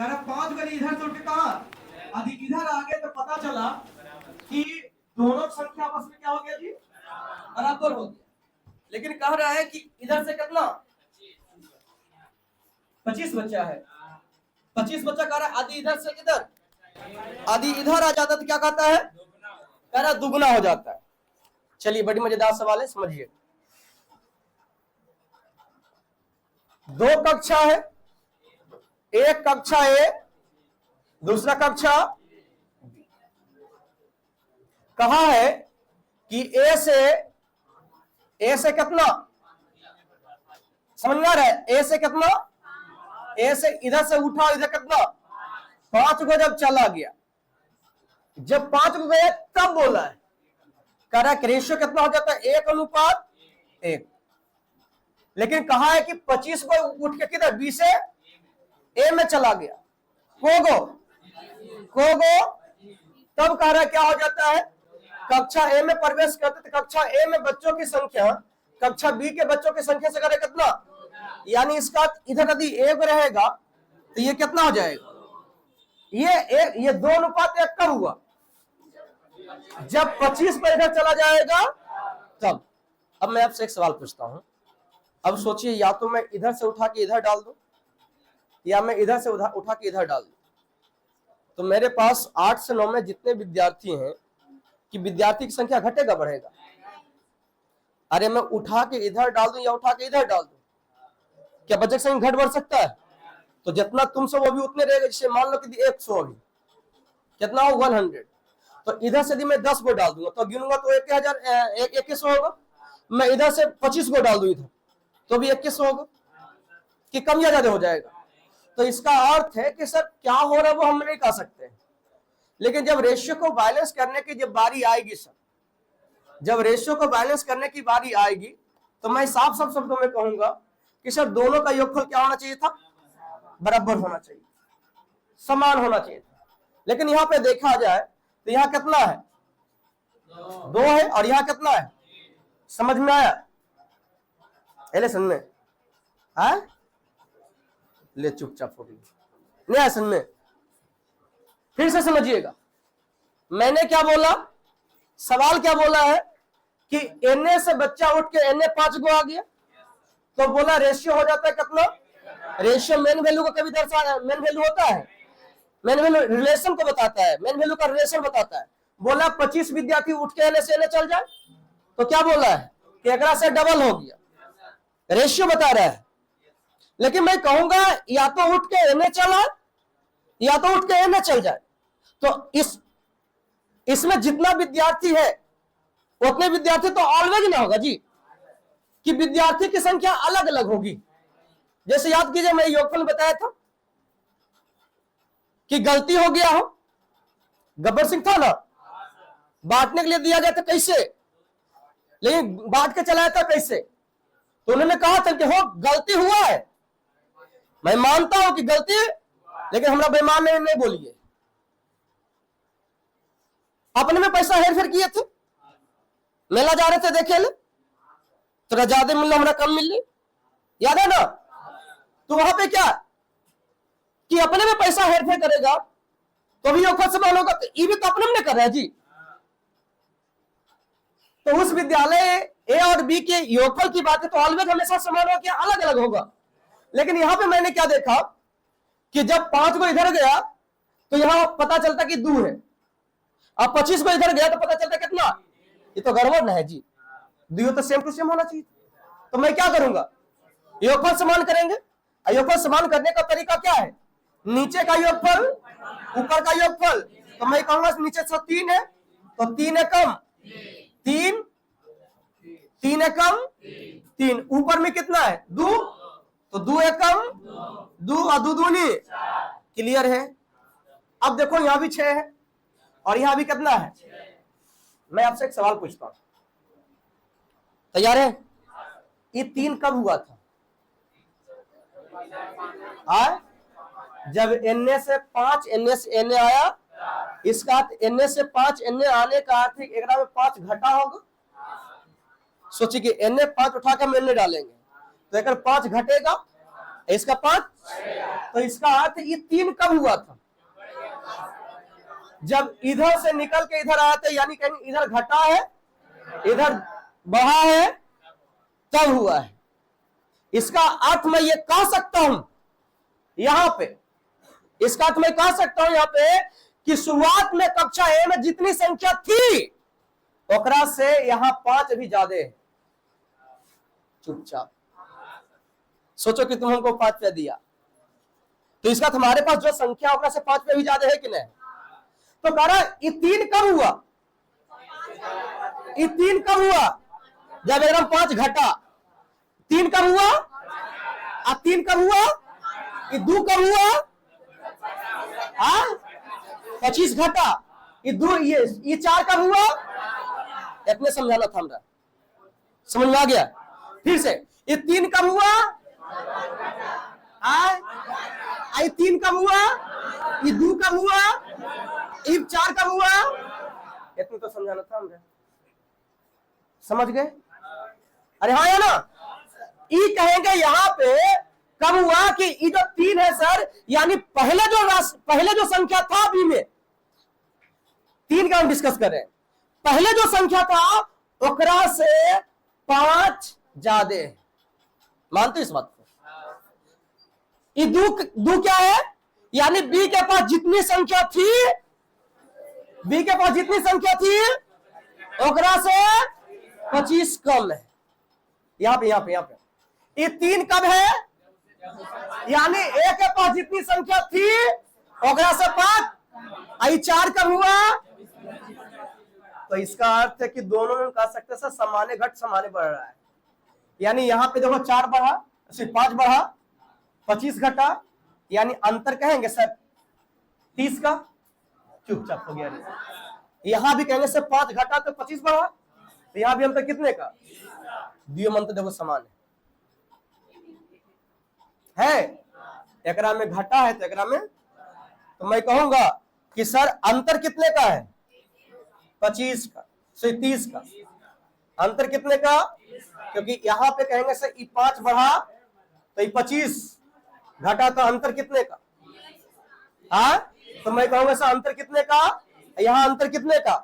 कह 5 गली इधर से उठ के कहा अधिक इधर आ गए तो पता चला कि दोनों संख्या आपस में क्या हो गया जी, बराबर हो गया। लेकिन कह रहा है कि इधर से कितना 25 बच्चा है, 25 बच्चा कह रहा है आदि इधर से इधर, आदि इधर आ जाता तो क्या कहता है, कह रहा दुगुना हो जाता है। चलिए बड़ी मजेदार सवाल है, समझिए। दो कक्षा है, एक कक्षा ए दूसरा कक्षा बी। कहा है कि ए से कितना, समझ में आ रहा है, ए से कितना, ए से इधर से उठा इधर कितना 5 को जब चला गया, जब 5 को गया तब बोला है, कह रहा है रेशियो कितना हो जाता है 1:1। लेकिन कहा है कि 25 को उठ के किधर बी से ए में चला गया, कोगो तब कह रहा है क्या हो जाता है, कक्षा ए में प्रवेश करते तो कक्षा ए में बच्चों की संख्या कक्षा बी के बच्चों की संख्या से करे कितना, यानी इसका इधर यदि एक रहेगा तो ये कितना हो जाएगा, ये 2:1 कब हुआ, जब 25 पर इधर चला जाएगा तब। अब मैं आपसे एक सवाल पूछता हूं, अब सोचिए या तो मैं इधर से उठा के इधर डाल दूं या मैं इधर से उठा के इधर डाल दूं, तो मेरे पास 8 से 9 में जितने विद्यार्थी हैं कि विद्यार्थी की संख्या घटेगा बढ़ेगा, अरे मैं उठा के इधर डाल दूं या उठा के इधर डाल दूं, क्या बच्चे की संख्या घट बढ़ सकता है, तो जितना तुम सब वो भी उतने रहेगा। जैसे मान लो कि 100 अभी कितना हो 100, तो इधर से यदि मैं 10 को डाल दूंगा तो गिनूंगा तो 2100 होगा, मैं इधर से 25 को डाल दूं इधर तो भी 2100 होगा, कि कम या ज्यादा हो जाएगा। तो इसका अर्थ है कि सर क्या हो रहा है वो हम नहीं कह सकते, लेकिन जब रेशियो को बैलेंस करने की जब बारी आएगी सर, जब रेशियो को बैलेंस करने की बारी आएगी तो मैं साफ साफ शब्दों में कहूंगा कि सर दोनों का योगफल क्या होना चाहिए था, बराबर होना चाहिए, समान होना चाहिए था। लेकिन यहां पे देखा जाए तो यहां कितना है 2 है और यहां कितना है, समझ में आया, ले समझ में है, ले चुपचाप हो गई, नहीं आया समझ में, फिर से समझिएगा मैंने क्या बोला, सवाल क्या बोला है कि एन से बच्चा उठ के एन 5 को आ गया तो बोला रेशियो हो जाता है कितना, रेशियो मेन वैल्यू को कभी दर्शाता है, मेन वैल्यू होता है, मेन वैल्यू रिलेशन को बताता है, मेन वैल्यू का रिलेशन बताता है। बोला 25 विद्यार्थी उठ के एन से एन चल जाए तो क्या बोला है कि एकरा से डबल हो गया, रेशियो बता रहा है। लेकिन मैं कहूंगा या तो उठ के एन चला या तो उठ के एन चल जाए, तो इसमें जितना विद्यार्थी है उतने विद्यार्थी तो ऑलवेज ना होगा जी, कि विद्यार्थी की संख्या अलग अलग होगी। जैसे याद कीजिए मैं योगफल बताया था कि गलती हो गया हो, गब्बर सिंह था ना, बांटने के लिए दिया गया था कैसे, लेकिन बांट के चलाया था कैसे, तो उन्होंने कहा था कि हो गलती हुआ है, मैं मानता हूं कि गलती, लेकिन हमरा बेईमान नहीं बोलिए, अपने में पैसा हेर फेर किए थे, मेला जा रहे थे देखे ले, थोड़ा ज्यादा मिल हमरा कम मिल, याद है ना, तो वहां पे क्या कि अपने में पैसा हेर फेर करेगा तो भी योगफल समान होगा, तो ये भी तो अपने में कर रहा है जी। तो उस विद्यालय ए और बी के योगफल की बात है तो ऑलवेज हमेशा समान होगा, क्या अलग अलग होगा। लेकिन यहां पे मैंने क्या देखा कि जब 5 को इधर गया तो यहां पता चलता कि 2 है, अब 25 को इधर गया तो पता चलता कितना, ये तो गड़बड़ ना है जी, 2 तो सेम टू सेम होना चाहिए। तो मैं क्या करूंगा, योगफल समान करेंगे, योगफल समान करने का तरीका क्या है, नीचे का योगफल ऊपर का योगफल, तो मैं कहूंगा नीचे से 3 है तो 3 है कम 3, 3 है कम 3, ऊपर में कितना है 2, तो 2 है कम 2 और 2 दूनी, क्लियर है। अब देखो यहां भी 6 है और यहां भी कितना है, मैं आपसे एक सवाल पूछता हूं, तैयार है, ये 3 कब हुआ था, जब एन से 5 एन से एन आया, इसका एन से 5 एन आने का अर्थ है एक में 5 घटा होगा। सोचिए कि एन 5 उठा के हम एन डालेंगे तो एक 5 घटेगा इसका 5, तो इसका अर्थ ये 3 कब हुआ था? जब इधर से निकल के इधर आया था, यानी कहीं इधर घटा है, इधर बढ़ा है, तब हुआ है। इसका अर्थ मैं ये कह सकता हूं यहां पे, इसका अर्थ मैं कह सकता हूं यहां पे कि शुरुआत में कक्षा ए में जितनी संख्या थी ओकरा से यहां 5 भी ज्यादा है। चुपचाप सोचो कि तुम हमको 5 पे दिया, तो इसका तुम्हारे पास जो संख्या ओकरा से 5 पे भी ज्यादा है कि नहीं? तो कह रहा ये 3 कब हुआ? ये 3 कब हुआ? जब एकदम 5 घटा। 3 कब हुआ? अब 3 कब हुआ? ये 2 कब हुआ? 25 घटा। ये 2, ये 4 कब हुआ? इतने समझाना था हमरा, समझ में आ गया? फिर से ये 3 कब हुआ? ये 3 कब हुआ? ये 2 कब हुआ? ये 4 कब हुआ? इतना तो समझाना था हमरा, समझ गए? अरे हाँ या ना? ये कहेंगे यहां पे कब हुआ कि ये जो 3 है सर, यानी पहले जो संख्या था अभी में 3 का हम डिस्कस कर रहे हैं, पहले जो संख्या था ओकरा से 5 ज्यादा है। मानते इस बात को? ये 2 क्या है? यानी बी के पास जितनी संख्या थी, बी के पास जितनी संख्या थी ओकरा से 25 कम है। यहां पे ये 3 कब है? यानी ए के पास जितनी संख्या थी ओकरा से 5। आई 4 कब हुआ? तो इसका अर्थ है कि दोनों में कह सकते सर समाने घट समाने बढ़ रहा है। यानी यहां पे देखो 4 बढ़ा, सिर्फ 5 बढ़ा, 25 घटा, यानी अंतर कहेंगे सर 30 का। चुपचाप हो गया। यहां भी कहेंगे सर 5 घटा तो 25 बढ़ा, तो यहां भी अंतर कितने का? दियो मंत्र देखो समान है, एकरा में घटा है तो एकरा में, तो मैं कहूंगा कि सर अंतर कितने का है? 25 का से 30 का। अंतर कितने का? क्योंकि यहां पे कहेंगे सर ये 5 बढ़ा तो ये 25 घटा, तो अंतर कितने का? तो मैं कहूंगा सर अंतर कितने का? यहां अंतर कितने का?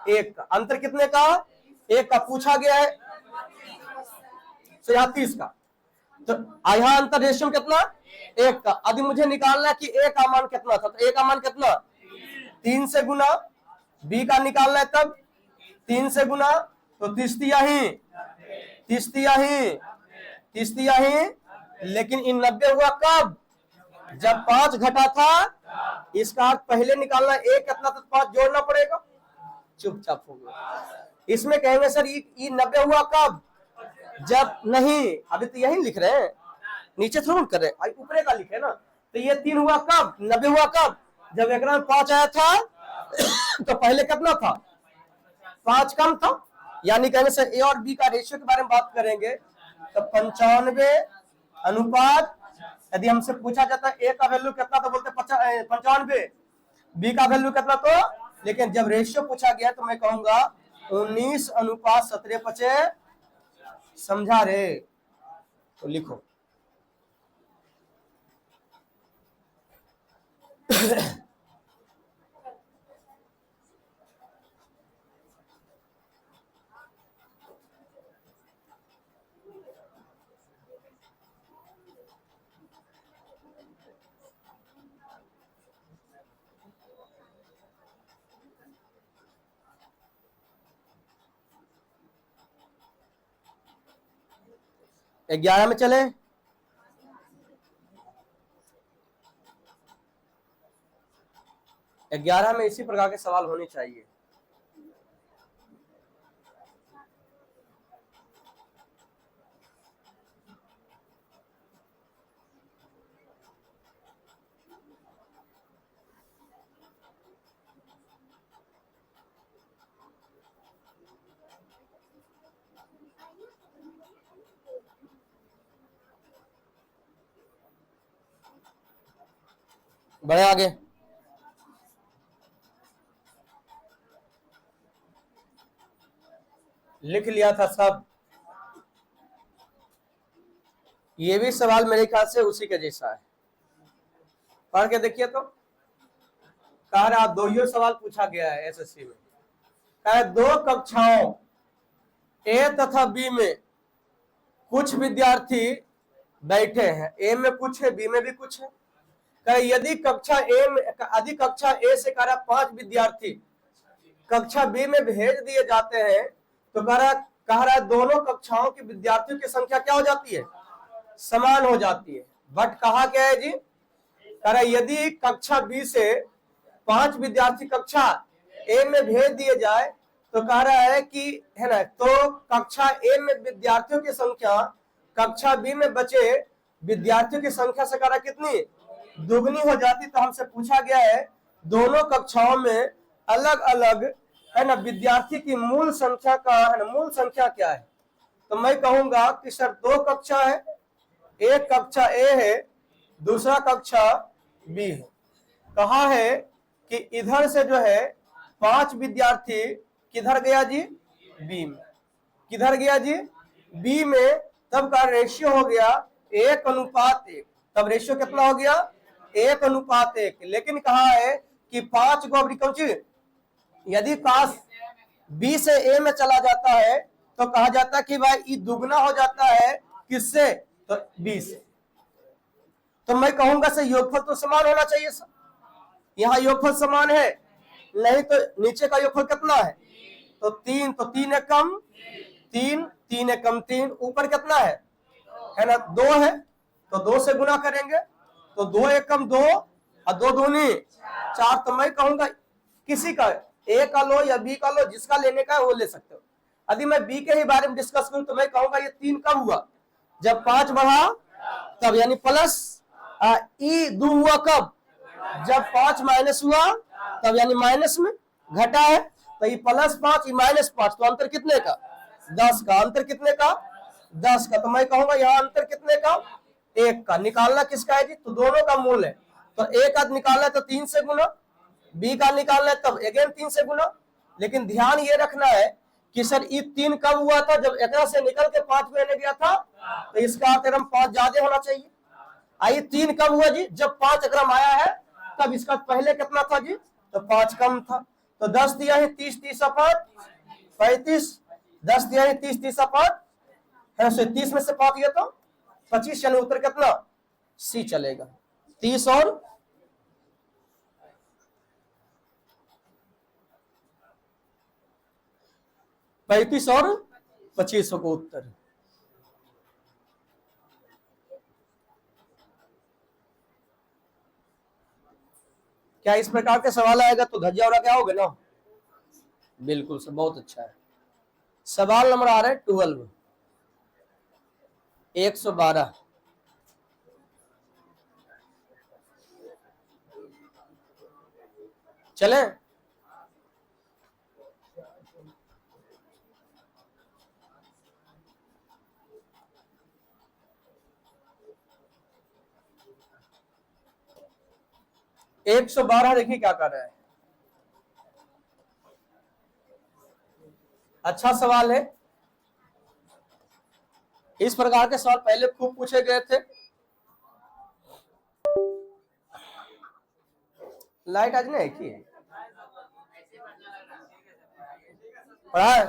1 का। अंतर कितने का? 1 का पूछा गया है, तो यहां 30 का, तो यहां अंतर रेशियो कितना? 1 का। अभी मुझे निकालना है कि ए का मान कितना था, तो ए का मान कितना? 3 से गुना, बी का निकालना है तब 3 से गुना, तो 30 ही, लेकिन इन 90 हुआ कब? जब 5 घटा था। इसका अर्थ पहले निकालना है ए कितना, तो 5 जोड़ना पड़ेगा। चुपचाप हो गया। इसमें कहेंगे सर ये 90 हुआ कब? जब नहीं, अभी तो यही लिख रहे हैं, नीचे थोड़ा कर रहे हैं, ऊपरे का लिखे ना। तो ये 3 हुआ कब? 90 हुआ कब? जब एक 5 आया था तो पहले कितना था? 5 कम था। यानी कहने से ए और बी का रेशियो के बारे में बात करेंगे तो 95 अनुपात, यदि हमसे पूछा जाता है ए का वैल्यू कितना तो बोलते 95, बी का वैल्यू कितना, तो लेकिन जब रेशियो पूछा गया तो मैं कहूंगा 19 अनुपात 17/5। समझा रे? तो लिखो एक 11 में चले। एक 11 में इसी प्रकार के सवाल होने चाहिए। बढ़े आगे। लिख लिया था सब। ये भी सवाल मेरे ख्याल से उसी के जैसा है, पढ़ के देखिए तो। कह रहा दो ही सवाल पूछा गया है एसएससी में। कह दो कक्षाओं ए तथा बी में कुछ विद्यार्थी बैठे हैं, ए में कुछ है बी में भी कुछ है। कह यदि कक्षा ए में यदि कक्षा ए से कह रहा 5 विद्यार्थी कक्षा बी में भेज दिए जाते हैं तो कह रहा दोनों कक्षाओं के विद्यार्थियों की संख्या क्या हो जाती है, समान हो जाती है। बट कहा क्या है जी, कह रहा यदि कक्षा बी से 5 विद्यार्थी कक्षा ए में भेज दिए जाए तो कह रहा है कि है ना, तो कक्षा ए में विद्यार्थियों की संख्या कक्षा बी में बचे विद्यार्थियों की संख्या से कह रहा कितनी, दुगनी हो जाती। तो हमसे पूछा गया है दोनों कक्षाओं में अलग अलग है ना विद्यार्थी की मूल संख्या का है ना, मूल संख्या क्या है। तो मैं कहूंगा कि सर 2 कक्षा है, एक कक्षा ए है दूसरा कक्षा बी है। कहा है कि इधर से जो है 5 विद्यार्थी किधर गया जी, बी में। किधर गया जी, बी में। तब का रेशियो हो गया 1:1। तब रेशियो कितना हो गया, 1:1। लेकिन कहा है कि 5 को यदि काश बी से ए में चला जाता है तो कहा जाता है कि भाई ये दुगना हो जाता है किससे, तो बी से। तो मैं कहूंगा सर योगफल तो समान होना चाहिए सर। यहाँ योगफल समान है, नहीं तो नीचे का योगफल कितना है, तो 3। तो 3 एकम 3, 3 एकम 3, ऊपर कितना है ना 2 है, तो 2 से गुना करेंगे तो 2 एकम 2 और 2 दूनी 4। तो मैं कहूंगा किसी का ए का लो या बी का लो, जिसका लेने का है वो ले सकते हो। यदि मैं बी के ही बारे में डिस्कस करूं तो मैं कहूंगा ये 3 कब हुआ, जब 5 बढ़ा तब, यानी प्लस। ई 2 हुआ कब, जब 5 माइनस हुआ तब, यानी माइनस में घटा है। तो ये +5 ये -5, तो अंतर कितने का, 10 का। अंतर कितने का, 10 का। तो मैं कहूंगा यहाँ अंतर कितने का, 1 का। निकालना किसका है जी, तो दोनों का मूल है। तो ए का निकालना है तो 3 से गुना, बी का निकालना है तब अगेन 3 से गुना। लेकिन ध्यान ये रखना है कि सर ये 3 कब हुआ था, जब एक से निकल के 5 में गया था, तो इसका अर्थ 5 ज्यादा होना चाहिए। आई 3 कब हुआ जी, जब 5 अग्रम आया है, तब इसका पहले कितना था जी, तो 5 कम था। तो 10 दिया है 30, 30 5 35, 10 दिया है 30, 30 5 है, 30 में से 5 दिया तो 25, यानी उत्तर कितना, सी चलेगा। 30 और 35 और 25 को उत्तर। क्या इस प्रकार के सवाल आएगा तो धज्जिया उड़ा क्या होगा ना, बिल्कुल सर, बहुत अच्छा है। सवाल नंबर आ रहा है 12, 112। चले, एक 112 देखिए क्या कर रहा है। अच्छा सवाल है। इस प्रकार के सवाल पहले खूब पूछे गए थे। लाइट आज नहीं है कि पढ़ा है?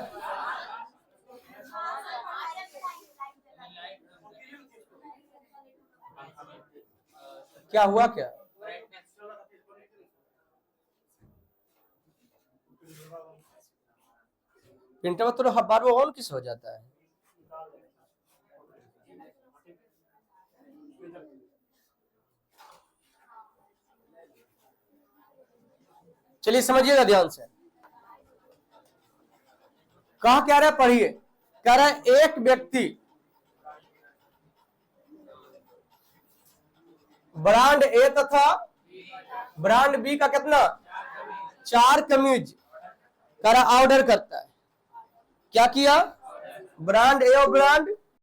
क्या हुआ क्या, प्रिंटर में तो बार बार ऑन किस हो जाता है। चलिए समझिएगा ध्यान से। कहा क्या रहा है, पढ़िए। कह रहा है एक व्यक्ति ब्रांड ए तथा ब्रांड बी का कितना, 4 कमीज कह रहा ऑर्डर करता है। क्या किया, ब्रांड ए और ब्रांड